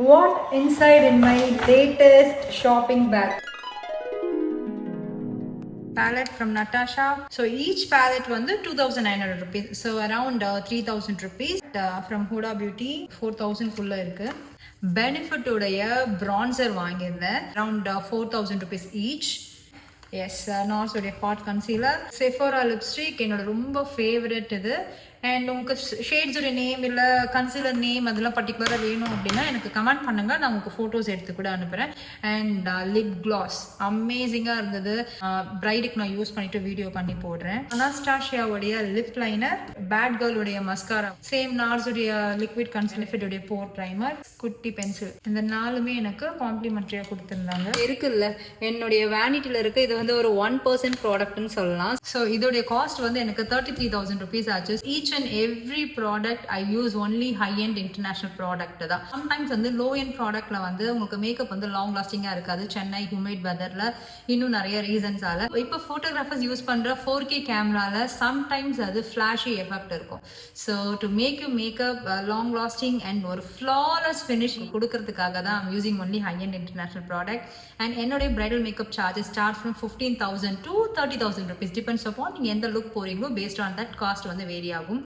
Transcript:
What inside in my latest shopping bag? Palette from Natasha. So each palette was 2,900 rupees. So around 3,000 rupees. From Huda Beauty 4,000 kulla irukku. Benefit உடைய bronzer வாங்கியிருந்தேன் around 4,000 rupees each. Yes Nars உடைய pot concealer. Sephora lipstick என்னோட ரொம்ப favourite இது. And உங்களுக்கு ஷேட்ஸுடைய name இல்லை concealer name அதெல்லாம் பர்டிகுலராக வேணும் அப்படின்னா எனக்கு கமெண்ட் பண்ணுங்க, நான் உங்களுக்கு ஃபோட்டோஸ் எடுத்து கூட அனுப்புகிறேன். அண்ட் லிப் கிளாஸ் அமேசிங்காக இருந்தது. பிரைடுக்கு நான் யூஸ் பண்ணிட்டு வீடியோ பண்ணி போடுறேன். அனாஸ்டாஷியாவுடைய லிப் லைனர், பேட் கேர்ளுடைய மஸ்காரா, சேம் நார்ஸுடைய லிக்விட் கன்சிலர் போர் ப்ரைமர், குட்டி பென்சில், இந்த நாலுமே எனக்கு காம்ப்ளிமெண்ட்ரியாக கொடுத்துருந்தாங்க. இருக்குல்ல என்னுடைய வேனிட்டியில் இருக்கு. இது ஒரு 1% ப்ராடக்ட்னு சொல்லலாம். ஸோ இதோடைய காஸ்ட் எனக்கு 33,000 rupees ஆச்சு. Each and every product I use only high and international product தான். சம்டைம்ஸ் லோ எண்ட் ப்ராடக்ட்ல உங்களுக்கு மேக்கப் லாங் லாஸ்டிங்கா இருக்காது. சென்னை ஹியூமிட் வெதர்ல இன்னும் நிறைய ரீசன்ஸால. இப்போ போட்டோகிராஃபர்ஸ் யூஸ் பண்ற 4K கேமரால சம்டைம்ஸ் அது ஃபிளாஷி எஃபெக்ட் இருக்கும். So to make you makeup long lasting and ஒரு ஃபிளாலஸ் ஃபினிஷ் கொடுக்கறதுக்காக தான் I'm using only high and international product. And என்னுடைய bridal makeup charges start from 15,000 to 30,000 rupees. Depends upon நீங்கள் எந்த look போறீங்களோ based on that cost vary ஆகும்.